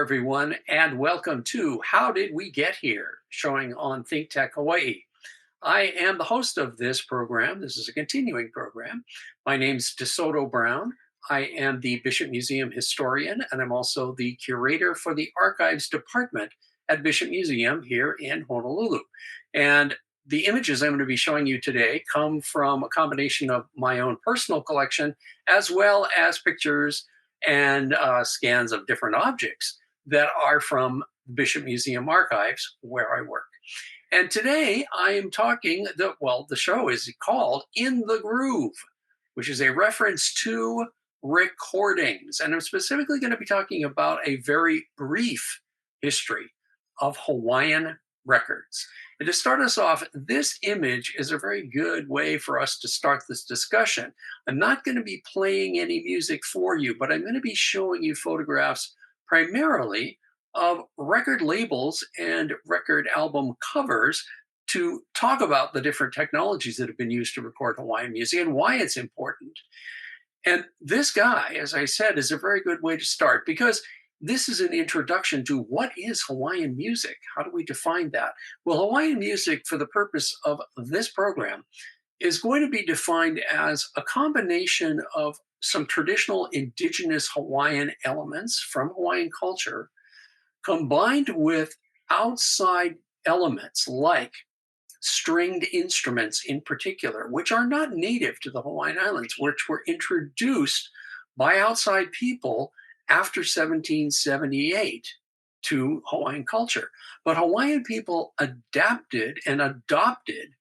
everyone, and welcome to How Did We Get Here, showing on ThinkTech Hawaii. I am the host of this program. This is a continuing program. My name's DeSoto Brown. I am the Bishop Museum historian, and I'm also the curator for the Archives Department at Bishop Museum here in Honolulu. And the images I'm going to be showing you today come from a combination of my own personal collection, as well as pictures and scans of different objects that are from Bishop Museum archives where I work. And today I am talking, the show is called In the Groove, which is a reference to recordings. And I'm specifically going to be talking about a very brief history of Hawaiian records. And to start us off, this image is a very good way for us to start this discussion. I'm not going to be playing any music for you, but I'm going to be showing you photographs primarily of record labels and record album covers to talk about the different technologies that have been used to record Hawaiian music and why it's important. And this guy, as I said, is a very good way to start because this is an introduction to what is Hawaiian music? How do we define that? Well, Hawaiian music, for the purpose of this program, is going to be defined as a combination of some traditional indigenous Hawaiian elements from Hawaiian culture combined with outside elements like stringed instruments in particular, which are not native to the Hawaiian Islands, which were introduced by outside people after 1778 to Hawaiian culture. But Hawaiian people adapted and adopted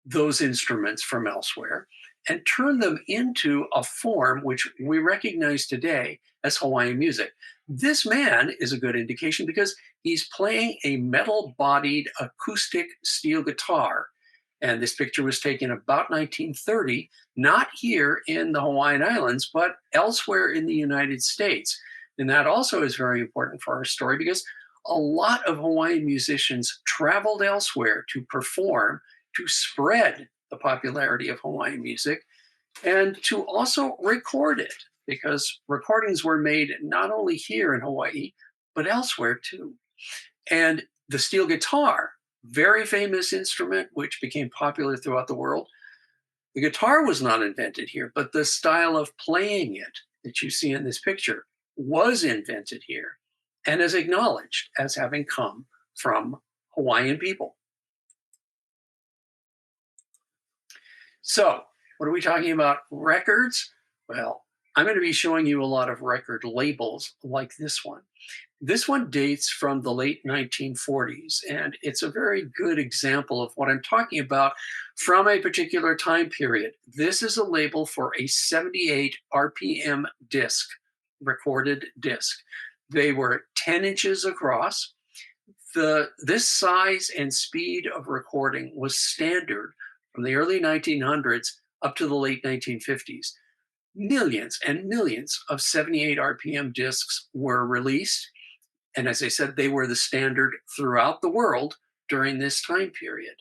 those instruments from elsewhere and turned them into a form which we recognize today as Hawaiian music. This man is a good indication because he's playing a metal-bodied acoustic steel guitar. And this picture was taken about 1930, not here in the Hawaiian Islands, but elsewhere in the United States. And that also is very important for our story because a lot of Hawaiian musicians traveled elsewhere to perform, to spread the popularity of Hawaiian music, and to also record it, because recordings were made not only here in Hawaii, but elsewhere too. And the steel guitar, very famous instrument, which became popular throughout the world. The guitar was not invented here, but the style of playing it that you see in this picture was invented here and is acknowledged as having come from Hawaiian people. So, what are we talking about? Records? Well, I'm going to be showing you a lot of record labels like this one. This one dates from the late 1940s, and it's a very good example of what I'm talking about from a particular time period. This is a label for a 78 RPM disc, recorded disc. They were 10 inches across. This size and speed of recording was standard from the early 1900s up to the late 1950s. Millions and millions of 78 RPM discs were released. And as I said, they were the standard throughout the world during this time period.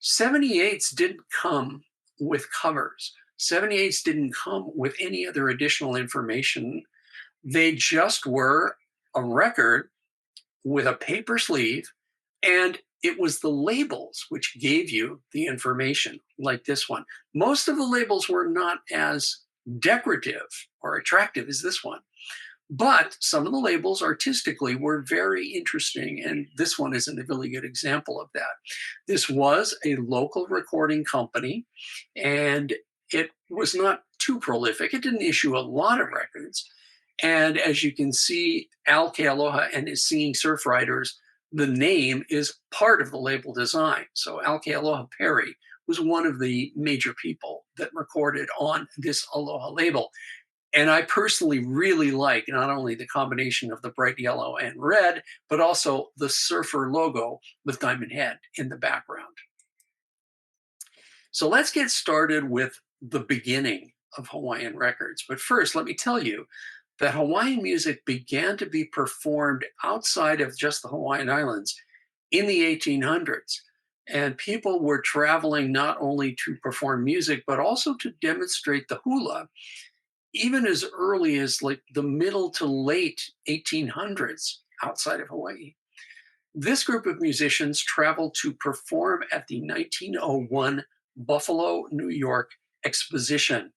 78s didn't come with covers. 78s didn't come with any other additional information. They just were a record with a paper sleeve, and it was the labels which gave you the information, like this one. Most of the labels were not as decorative or attractive as this one, but some of the labels artistically were very interesting, and this one is a really good example of that. This was a local recording company, and it was not too prolific. It didn't issue a lot of records. And as you can see, Al Kealoha and his Singing Surf Riders, the name is part of the label design. So Al Kealoha Perry was one of the major people that recorded on this Aloha label. And I personally really like not only the combination of the bright yellow and red, but also the surfer logo with Diamond Head in the background. So let's get started with the beginning of Hawaiian records. But first, let me tell you that Hawaiian music began to be performed outside of just the Hawaiian Islands in the 1800s. And people were traveling not only to perform music, but also to demonstrate the hula even as early as like the middle to late 1800s outside of Hawaii. This group of musicians traveled to perform at the 1901 Buffalo, New York exposition.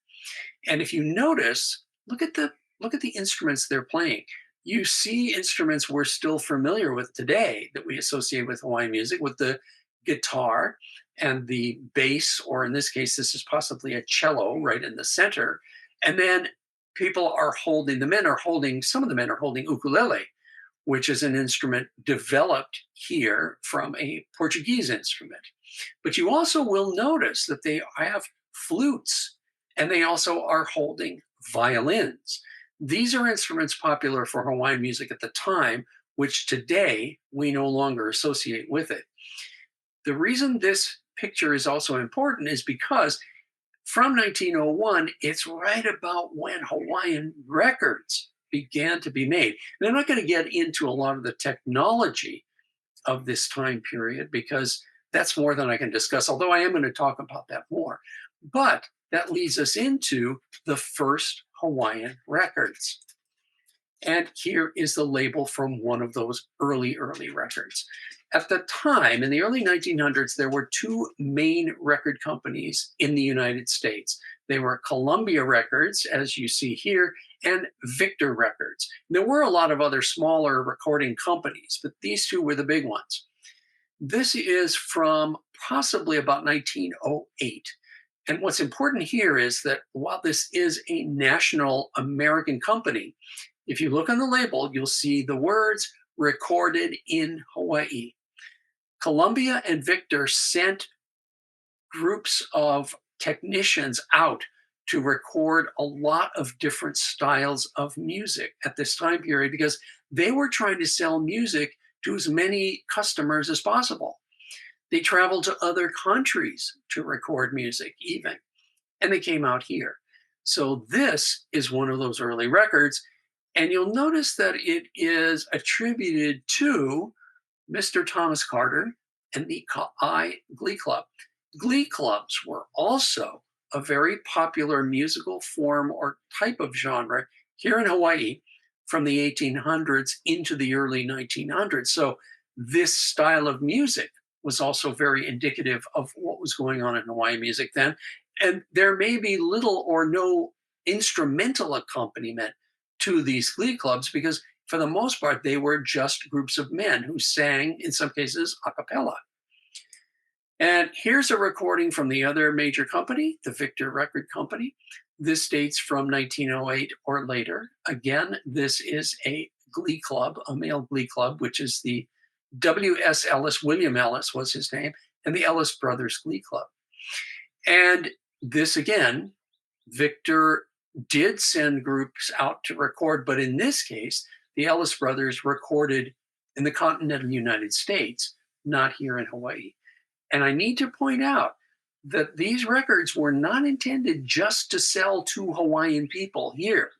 And if you notice, look at the instruments they're playing. You see instruments we're still familiar with today that we associate with Hawaiian music, with the guitar and the bass, or in this case, this is possibly a cello right in the center. And then people are holding, some of the men are holding ukulele, which is an instrument developed here from a Portuguese instrument. But you also will notice that they have flutes, and they also are holding violins. These are instruments popular for Hawaiian music at the time, which today we no longer associate with it. The reason this picture is also important is because from 1901, it's right about when Hawaiian records began to be made. And I'm not going to get into a lot of the technology of this time period because that's more than I can discuss, although I am going to talk about that more. But that leads us into the first Hawaiian records. And here is the label from one of those early records. At the time, in the early 1900s, there were two main record companies in the United States. They were Columbia Records, as you see here, and Victor Records. There were a lot of other smaller recording companies, but these two were the big ones. This is from possibly about 1908. And what's important here is that while this is a national American company, if you look on the label, you'll see the words recorded in Hawaii. Columbia and Victor sent groups of technicians out to record a lot of different styles of music at this time period because they were trying to sell music to as many customers as possible. They traveled to other countries to record music, even, and they came out here. So, this is one of those early records. And you'll notice that it is attributed to Mr. Thomas Carter and the Ka'ai Glee Club. Glee clubs were also a very popular musical form or type of genre here in Hawaii from the 1800s into the early 1900s. So this style of music was also very indicative of what was going on in Hawaiian music then. And there may be little or no instrumental accompaniment to these glee clubs because for the most part, they were just groups of men who sang, in some cases, a cappella. And here's a recording from the other major company, the Victor Record Company. This dates from 1908 or later. Again, this is a glee club, a male glee club, which is the W.S. Ellis, William Ellis was his name, and the Ellis Brothers Glee Club. And this again, Victor did send groups out to record, but in this case, the Ellis Brothers recorded in the continental United States, not here in Hawaii. And I need to point out that these records were not intended just to sell to Hawaiian people here.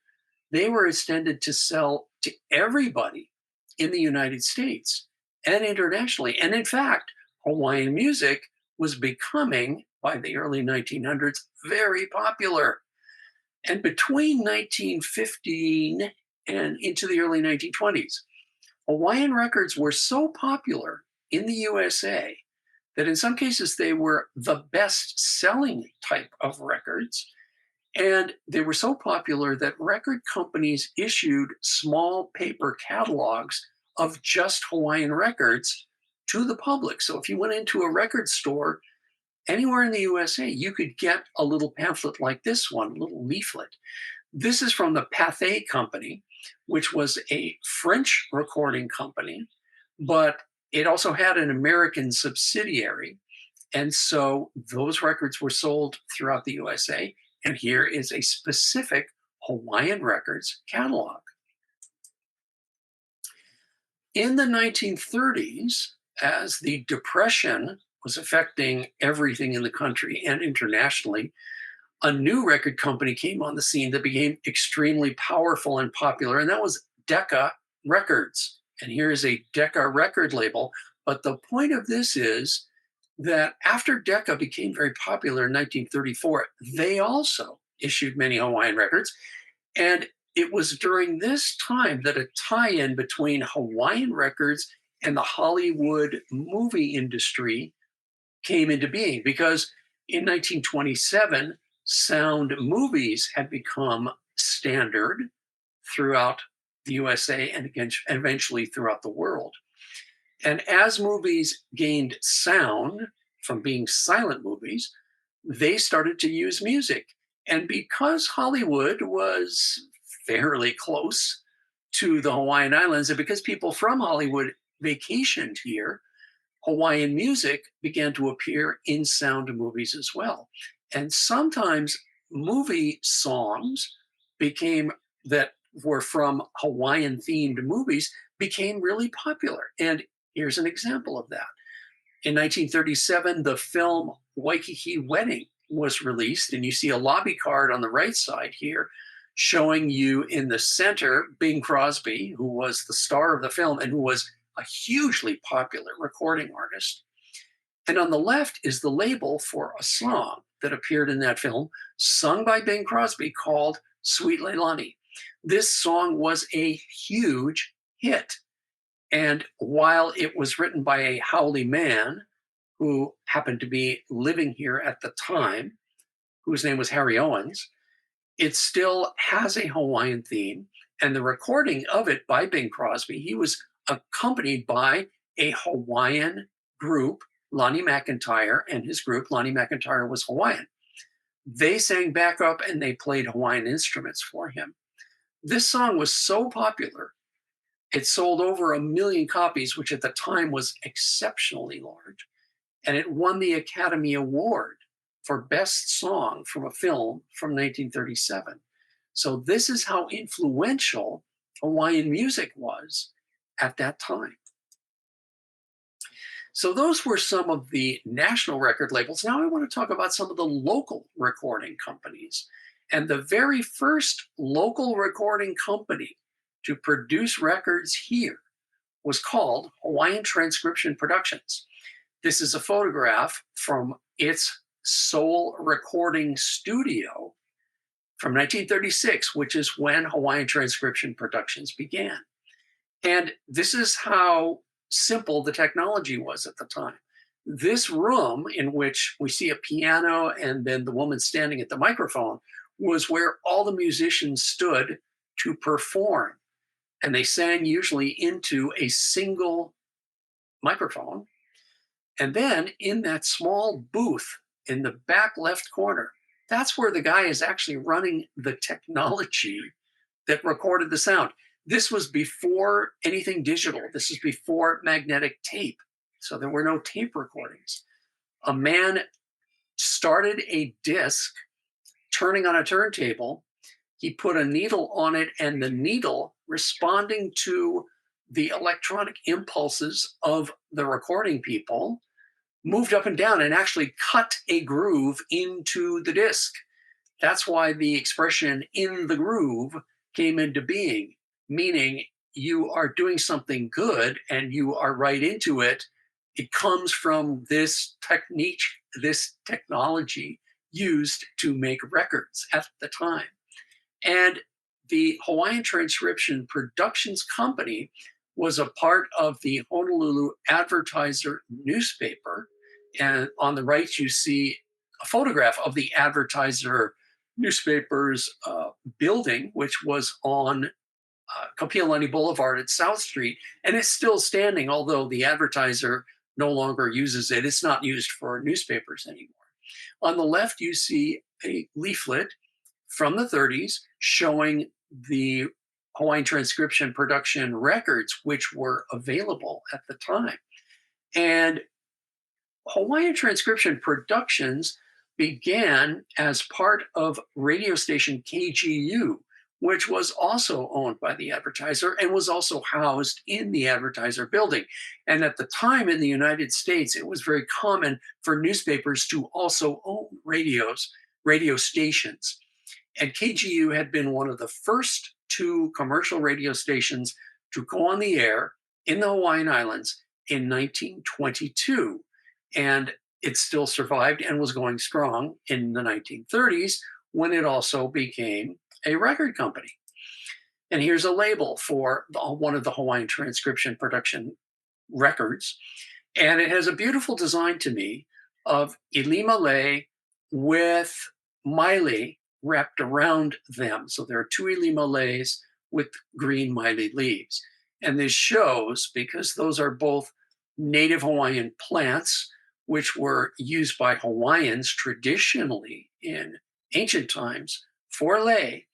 They were intended to sell to everybody in the United States and internationally. And in fact, Hawaiian music was becoming, by the early 1900s, very popular. And between 1915 and into the early 1920s, Hawaiian records were so popular in the USA that in some cases they were the best selling type of records. And they were so popular that record companies issued small paper catalogs of just Hawaiian records to the public. So if you went into a record store anywhere in the USA, you could get a little pamphlet like this one, a little leaflet. This is from the Pathé Company, which was a French recording company, but it also had an American subsidiary. And so those records were sold throughout the USA. And here is a specific Hawaiian records catalog. In the 1930s, as the Depression was affecting everything in the country and internationally, a new record company came on the scene that became extremely powerful and popular, and that was Decca Records. And here is a Decca record label. But the point of this is that after Decca became very popular in 1934, they also issued many Hawaiian records. And it was during this time that a tie-in between Hawaiian records and the Hollywood movie industry came into being, because in 1927, sound movies had become standard throughout the USA and again, eventually throughout the world. And as movies gained sound from being silent movies, they started to use music. And because Hollywood was fairly close to the Hawaiian Islands, and because people from Hollywood vacationed here, Hawaiian music began to appear in sound movies as well. And sometimes movie songs became that were from Hawaiian themed movies became really popular. And here's an example of that. In 1937, the film Waikiki Wedding was released, and you see a lobby card on the right side here showing you in the center Bing Crosby, who was the star of the film and who was a hugely popular recording artist. And on the left is the label for a song that appeared in that film, sung by Bing Crosby, called Sweet Leilani. This song was a huge hit. And while it was written by a haole man who happened to be living here at the time, whose name was Harry Owens, it still has a Hawaiian theme. And the recording of it by Bing Crosby, he was accompanied by a Hawaiian group, Lonnie McIntyre and his group. Lonnie McIntyre was Hawaiian. They sang backup and they played Hawaiian instruments for him. This song was so popular, it sold over 1 million copies, which at the time was exceptionally large. And it won the Academy Award for Best Song from a Film from 1937. So this is how influential Hawaiian music was at that time. So those were some of the national record labels. Now I want to talk about some of the local recording companies. And the very first local recording company to produce records here was called Hawaiian Transcription Productions. This is a photograph from its Seoul recording studio from 1936, which is when Hawaiian Transcription Productions began. And this is how simple the technology was at the time. This room, in which we see a piano and then the woman standing at the microphone, was where all the musicians stood to perform. And they sang usually into a single microphone. And then in that small booth in the back left corner, that's where the guy is actually running the technology that recorded the sound. This was before anything digital. This is before magnetic tape. So there were no tape recordings. A man started a disc turning on a turntable. He put a needle on it, and the needle, responding to the electronic impulses of the recording people, moved up and down and actually cut a groove into the disc. That's why the expression "in the groove" came into being, meaning you are doing something good and you are right into it. It comes from this technique, this technology used to make records at the time. And the Hawaiian Transcription Productions Company was a part of the Honolulu Advertiser newspaper. And on the right, you see a photograph of the Advertiser newspaper's building, which was on Kapiolani Boulevard at South Street. And it's still standing, although the Advertiser no longer uses it. It's not used for newspapers anymore. On the left, you see a leaflet from the 30s showing the Hawaiian Transcription Production records, which were available at the time. And Hawaiian Transcription Productions began as part of radio station KGU, which was also owned by the Advertiser and was also housed in the Advertiser building. And at the time in the United States, it was very common for newspapers to also own radio stations. And KGU had been one of the first two commercial radio stations to go on the air in the Hawaiian Islands in 1922. And it still survived and was going strong in the 1930s, when it also became a record company. And here's a label for one of the Hawaiian transcription production records. And it has a beautiful design to me of Ilimale with Maile wrapped around them. So there are two Ilimales with green Maile leaves. And this shows, because those are both native Hawaiian plants, which were used by Hawaiians traditionally in ancient times for lei,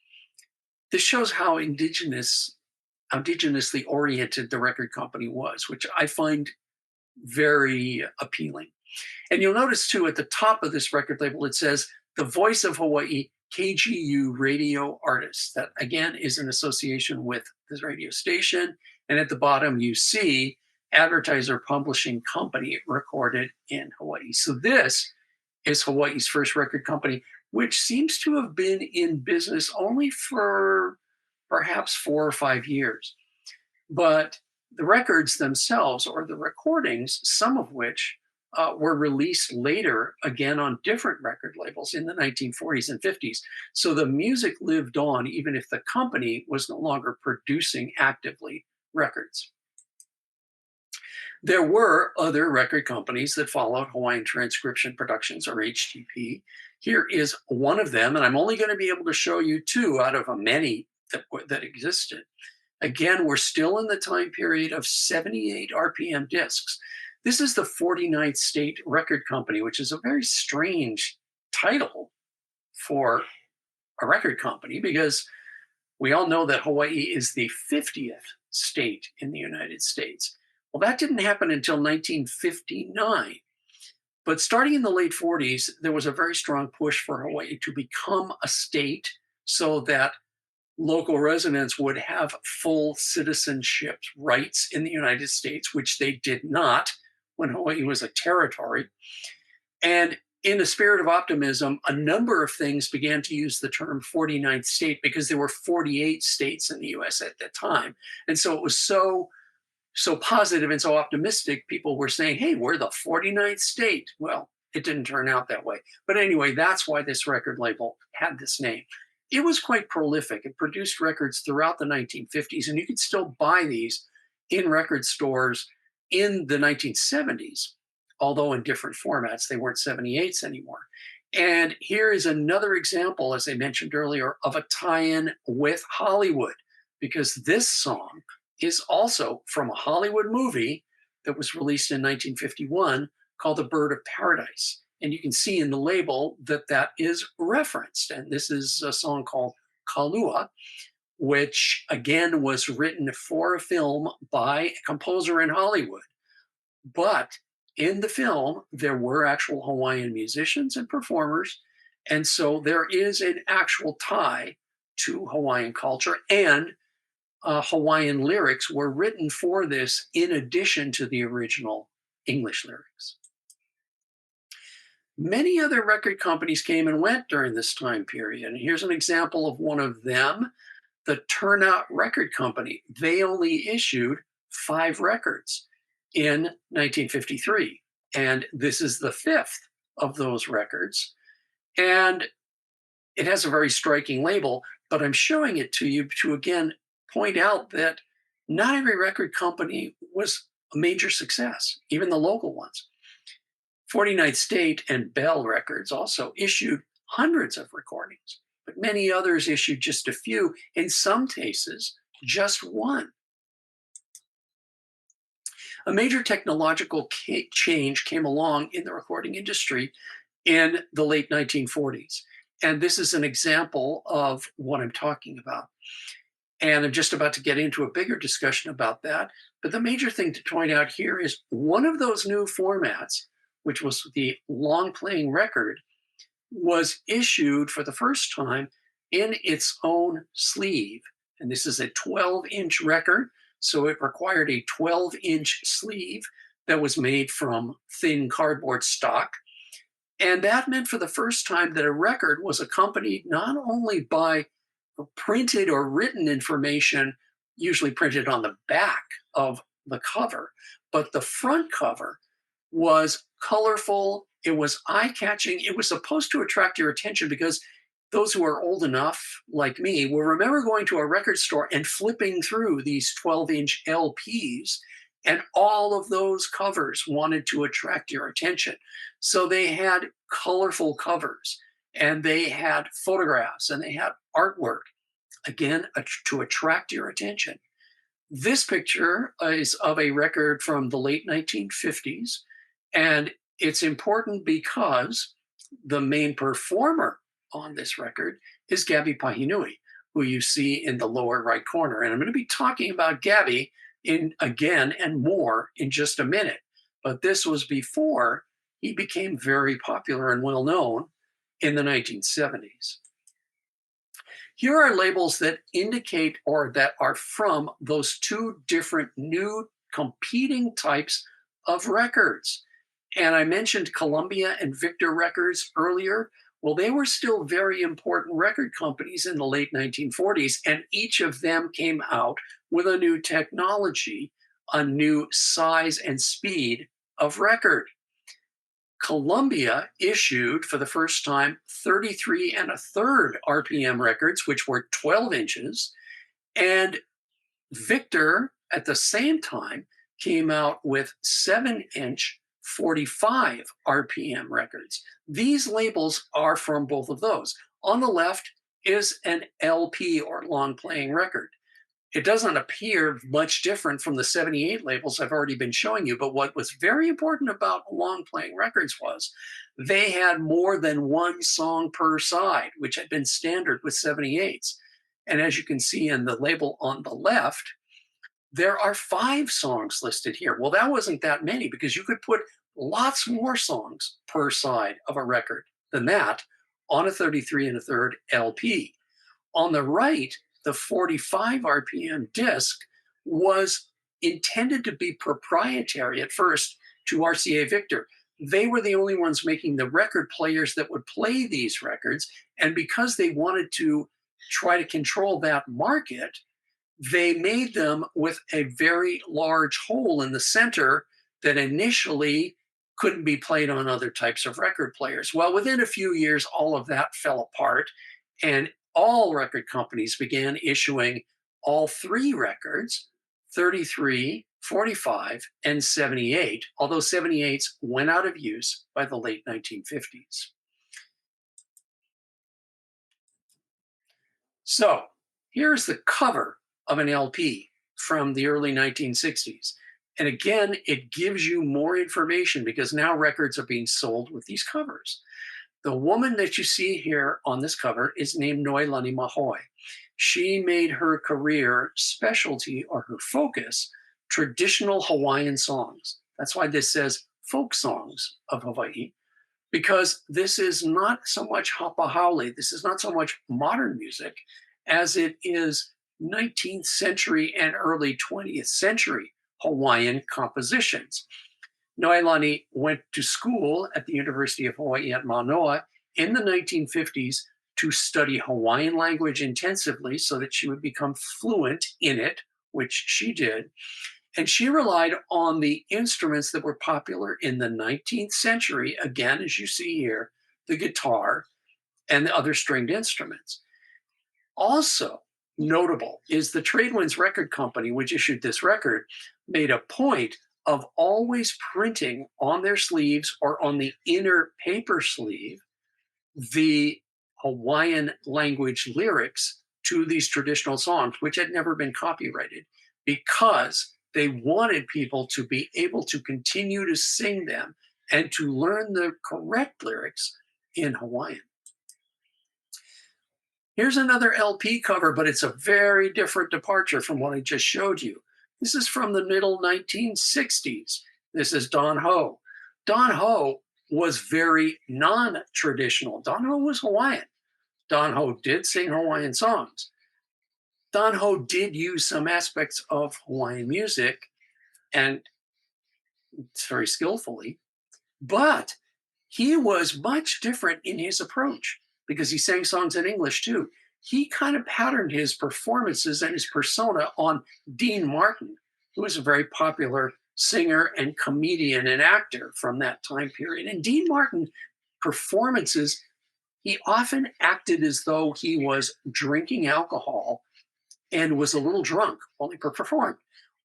this shows how indigenously oriented the record company was, which I find very appealing. And you'll notice too, at the top of this record label, it says the Voice of Hawaii KGU radio artist. That again is an association with this radio station. And at the bottom, you see advertiser publishing company recorded in Hawaii. So this is Hawaii's first record company, which seems to have been in business only for perhaps 4 or 5 years. But the records themselves, or the recordings, some of which were released later, again on different record labels in the 1940s and 50s. So the music lived on, even if the company was no longer producing actively records. There were other record companies that followed Hawaiian Transcription Productions, or HTP. Here is one of them, and I'm only going to be able to show you two out of a many that existed. Again, we're still in the time period of 78 RPM discs. This is the 49th State Record Company, which is a very strange title for a record company, because we all know that Hawaii is the 50th state in the United States. Well, that didn't happen until 1959. But starting in the late 40s, there was a very strong push for Hawaii to become a state so that local residents would have full citizenship rights in the United States, which they did not when Hawaii was a territory. And in the spirit of optimism, a number of things began to use the term 49th state, because there were 48 states in the US at that time. And so it was so positive and so optimistic, people were saying, hey, we're the 49th state. Well, it didn't turn out that way. But anyway, that's why this record label had this name. It was quite prolific. It produced records throughout the 1950s, and you could still buy these in record stores in the 1970s, although in different formats. They weren't 78s anymore. And here is another example, as I mentioned earlier, of a tie-in with Hollywood, because this song is also from a Hollywood movie that was released in 1951 called The Bird of Paradise. And you can see in the label that that is referenced. And this is a song called Kalua, which again was written for a film by a composer in Hollywood. But in the film, there were actual Hawaiian musicians and performers. And so there is an actual tie to Hawaiian culture, and Hawaiian lyrics were written for this in addition to the original English lyrics. Many other record companies came and went during this time period. And here's an example of one of them, the Turnout Record Company. They only issued 5 records in 1953. And this is the 5th of those records. And it has a very striking label, but I'm showing it to you to again point out that not every record company was a major success, even the local ones. 49th State and Bell Records also issued hundreds of recordings, but many others issued just a few, in some cases, just one. A major technological change came along in the recording industry in the late 1940s. And this is an example of what I'm talking about. And I'm just about to get into a bigger discussion about that. But the major thing to point out here is one of those new formats, which was the long playing record, was issued for the first time in its own sleeve. And this is a 12-inch record, so it required a 12-inch sleeve that was made from thin cardboard stock. And that meant for the first time that a record was accompanied not only by printed or written information, usually printed on the back of the cover, but the front cover was colorful, it was eye-catching, it was supposed to attract your attention because Those who are old enough, like me, will remember going to a record store and flipping through these 12-inch LPs, and all of those covers wanted to attract your attention. So they had colorful covers, and they had photographs, and they had artwork, again, to attract your attention. This picture is of a record from the late 1950s, and it's important because the main performer on this record is Gabby Pahinui, who you see in the lower right corner. And I'm going to be talking about Gabby in again and more in just a minute. But this was before he became very popular and well known in the 1970s. Here are labels that indicate or that are from those two different new competing types of records. And I mentioned Columbia and Victor Records earlier. Well, they were still very important record companies in the late 1940s, and each of them came out with a new technology, a new size and speed of record. Columbia issued for the first time 33 and a third RPM records, which were 12 inches. And Victor, at the same time, came out with 7-inch 45 RPM records. These labels are from both of those. On the left is an LP or long playing record. It doesn't appear much different from the 78 labels I've already been showing you, but what was very important about long playing records was they had more than one song per side, which had been standard with 78s. And as you can see in the label on the left, there are 5 songs listed here. Well, that wasn't that many because you could put lots more songs per side of a record than that on a 33 and a third LP. On the right, the 45 RPM disc was intended to be proprietary at first to RCA Victor. They were the only ones making the record players that would play these records. And because they wanted to try to control that market, they made them with a very large hole in the center that initially couldn't be played on other types of record players. Well, within a few years, all of that fell apart, and all record companies began issuing all 3 records, 33, 45, and 78, although 78s went out of use by the late 1950s. So here's the cover of an LP from the early 1960s. And again, it gives you more information because now records are being sold with these covers. The woman that you see here on this cover is named Noelani Mahoe. She made her career specialty or her focus traditional Hawaiian songs. That's why this says folk songs of Hawaii, because this is not so much hapa haole, this is not so much modern music as it is 19th century and early 20th century Hawaiian compositions. Noelani went to school at the University of Hawaii at Manoa in the 1950s to study Hawaiian language intensively so that she would become fluent in it, which she did. And she relied on the instruments that were popular in the 19th century, again, as you see here, the guitar and the other stringed instruments. Also notable is the Tradewinds Record Company, which issued this record, made a point of always printing on their sleeves or on the inner paper sleeve the Hawaiian language lyrics to these traditional songs, which had never been copyrighted, because they wanted people to be able to continue to sing them and to learn the correct lyrics in Hawaiian. Here's another LP cover, but it's a very different departure from what I just showed you. This is from the middle 1960s. This is Don Ho. Don Ho was very non-traditional. Don Ho was Hawaiian. Don Ho did sing Hawaiian songs. Don Ho did use some aspects of Hawaiian music, and it's very skillfully, but he was much different in his approach because he sang songs in English too. He kind of patterned his performances and his persona on Dean Martin, who was a very popular singer and comedian and actor from that time period. And Dean Martin performances, he often acted as though he was drinking alcohol and was a little drunk while he performed.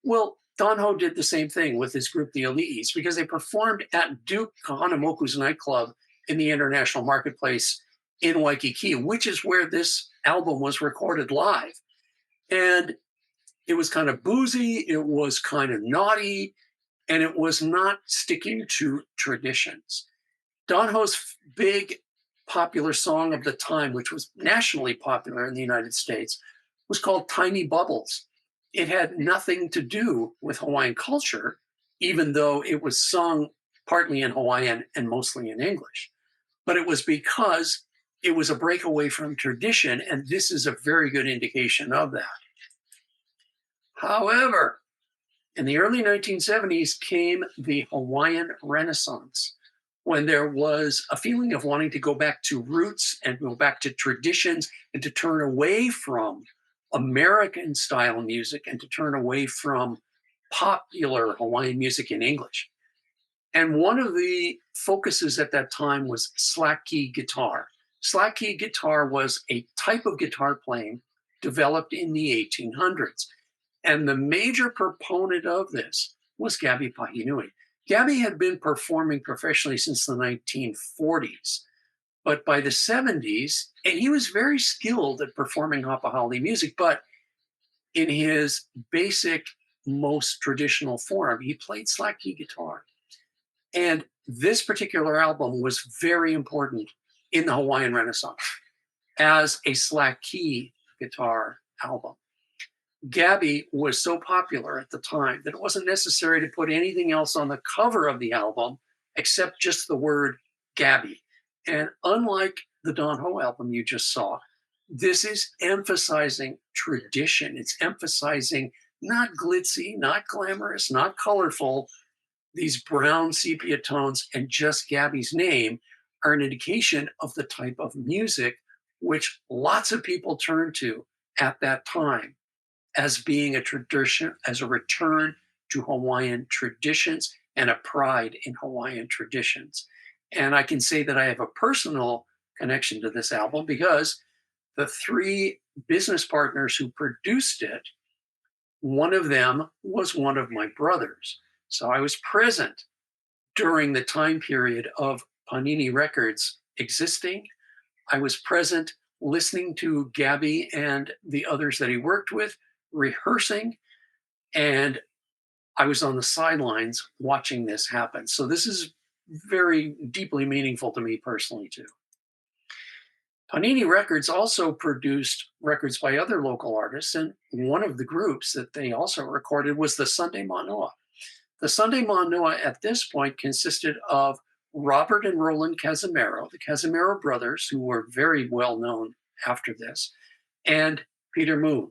Well, Don Ho did the same thing with his group, the Elites, because they performed at Duke Kahanamoku's nightclub in the International Marketplace in Waikiki, which is where this album was recorded live. And it was kind of boozy, it was kind of naughty, and it was not sticking to traditions. Don Ho's big popular song of the time, which was nationally popular in the United States, was called Tiny Bubbles. It had nothing to do with Hawaiian culture, even though it was sung partly in Hawaiian and mostly in English. But it was because it was a breakaway from tradition, and this is a very good indication of that. However, in the early 1970s came the Hawaiian Renaissance, when there was a feeling of wanting to go back to roots and go back to traditions and to turn away from American style music and to turn away from popular Hawaiian music in English. And one of the focuses at that time was slack key guitar. Slack key guitar was a type of guitar playing developed in the 1800s. And the major proponent of this was Gabi Pahinui. Gabi had been performing professionally since the 1940s, but by the 70s, and he was very skilled at performing Hapahali music, but in his basic, most traditional form, he played slack key guitar. And this particular album was very important in the Hawaiian Renaissance as a slack key guitar album. Gabi was so popular at the time that it wasn't necessary to put anything else on the cover of the album except just the word Gabi. And unlike the Don Ho album you just saw, this is emphasizing tradition. It's emphasizing not glitzy, not glamorous, not colorful. These brown sepia tones and just Gabi's name are an indication of the type of music which lots of people turned to at that time as being a tradition, as a return to Hawaiian traditions and a pride in Hawaiian traditions. And I can say that I have a personal connection to this album because the three business partners who produced it, one of them was one of my brothers. So I was present during the time period of Panini Records existing. I was present listening to Gabi and the others that he worked with rehearsing, and I was on the sidelines watching this happen. So this is very deeply meaningful to me personally too. Panini Records also produced records by other local artists, and one of the groups that they also recorded was the Sunday Manoa. The Sunday Manoa at this point consisted of Robert and Roland Casimiro, the Casimiro brothers, who were very well known after this, and Peter Moon.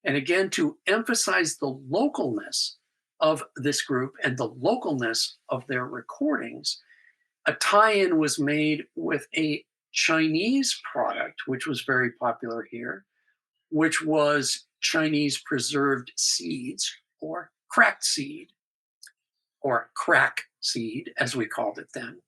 And again, to emphasize the localness of this group and the localness of their recordings, a tie-in was made with a Chinese product, which was very popular here, which was Chinese preserved seeds or cracked seed, or crack seed, as we called it then.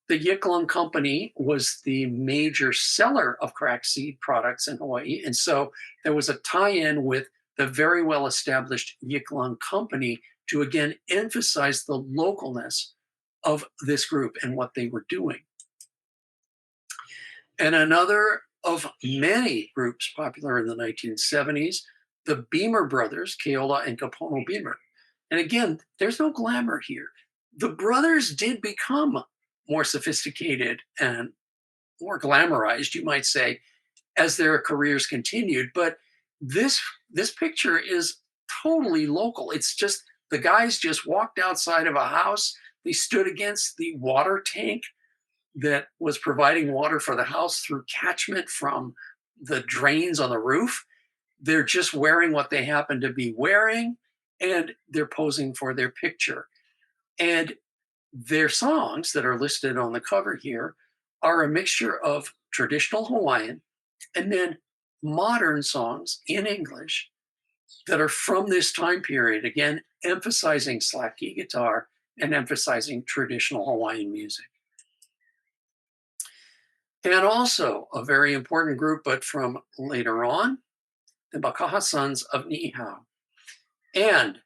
The Yiklung Company was the major seller of crack seed products in Hawaii. And so there was a tie-in with the very well-established Yiklung Company to again emphasize the localness of this group and what they were doing. And another of many groups popular in the 1970s, the Beamer brothers, Keola and Kapono Beamer. And again, there's no glamour here. The brothers did become more sophisticated and more glamorized, you might say, as their careers continued. But this picture is totally local. It's just the guys just walked outside of a house. They stood against the water tank that was providing water for the house through catchment from the drains on the roof. They're just wearing what they happen to be wearing, and they're posing for their picture. And their songs that are listed on the cover here are a mixture of traditional Hawaiian and then modern songs in English that are from this time period, again, emphasizing slack key guitar and emphasizing traditional Hawaiian music. And also a very important group, but from later on, the Makaha sons of Niihau. And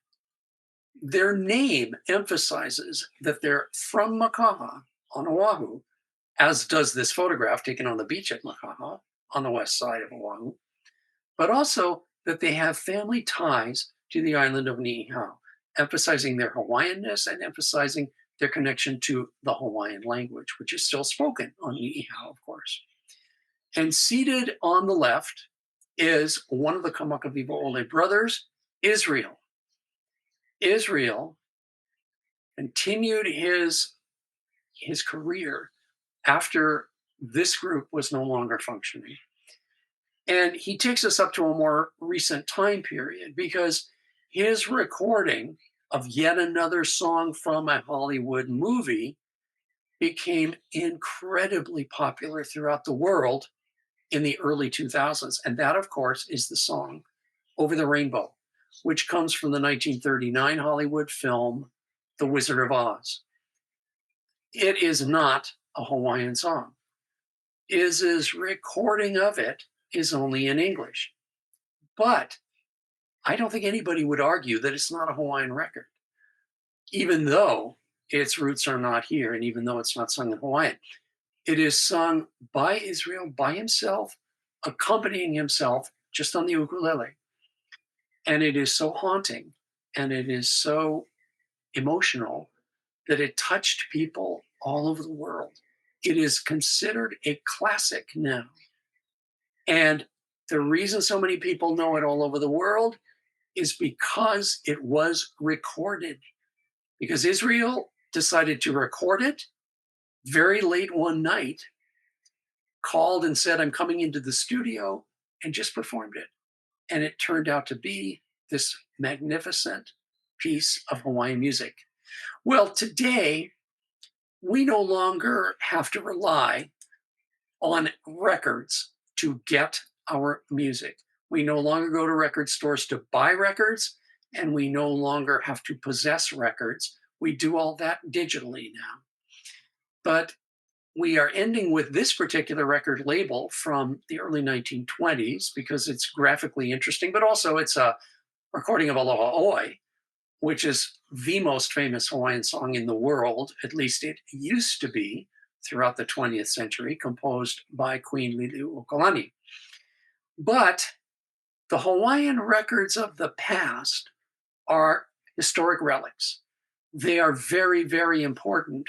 their name emphasizes that they're from Makaha on Oahu, as does this photograph taken on the beach at Makaha on the west side of Oahu, but also that they have family ties to the island of Niihau, emphasizing their Hawaiianness and emphasizing their connection to the Hawaiian language, which is still spoken on Niihau, of course. And seated on the left is one of the Kamakawiwa Ole brothers, Israel. Israel continued his career after this group was no longer functioning. And he takes us up to a more recent time period because his recording of yet another song from a Hollywood movie became incredibly popular throughout the world in the early 2000s. And that, of course, is the song Over the Rainbow, which comes from the 1939 Hollywood film The Wizard of Oz. It is not a Hawaiian song. Iz's recording of it is only in English. But I don't think anybody would argue that it's not a Hawaiian record, even though its roots are not here and even though it's not sung in Hawaiian. It is sung by Israel, by himself, accompanying himself just on the ukulele. And it is so haunting and it is so emotional that it touched people all over the world. It is considered a classic now. And the reason so many people know it all over the world is because it was recorded. Because Israel decided to record it very late one night, called and said, I'm coming into the studio, and just performed it. And it turned out to be this magnificent piece of Hawaiian music. Well, today, we no longer have to rely on records to get our music. We no longer go to record stores to buy records, and we no longer have to possess records. We do all that digitally now. But we are ending with this particular record label from the early 1920s because it's graphically interesting, but also it's a recording of Aloha Oi, which is the most famous Hawaiian song in the world. At least it used to be throughout the 20th century, composed by Queen Liliuokalani. But the Hawaiian records of the past are historic relics. They are very, very important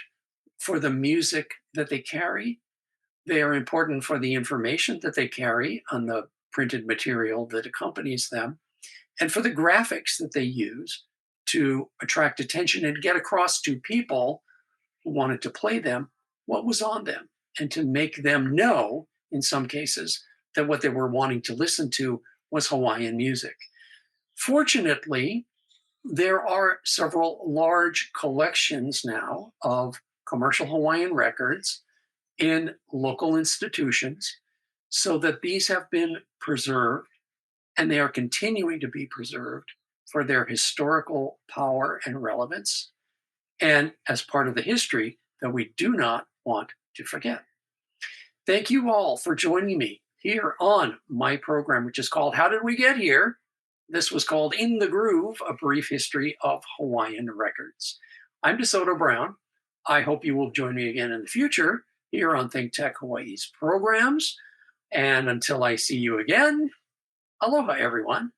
for the music that they carry. They are important for the information that they carry on the printed material that accompanies them, and for the graphics that they use to attract attention and get across to people who wanted to play them what was on them, and to make them know, in some cases, that what they were wanting to listen to was Hawaiian music. Fortunately, there are several large collections now of commercial Hawaiian records in local institutions so that these have been preserved and they are continuing to be preserved for their historical power and relevance and as part of the history that we do not want to forget. Thank you all for joining me here on my program, which is called How Did We Get Here? This was called In the Groove, A Brief History of Hawaiian Records. I'm DeSoto Brown. I hope you will join me again in the future here on ThinkTech Hawaii's programs. And until I see you again, aloha, everyone.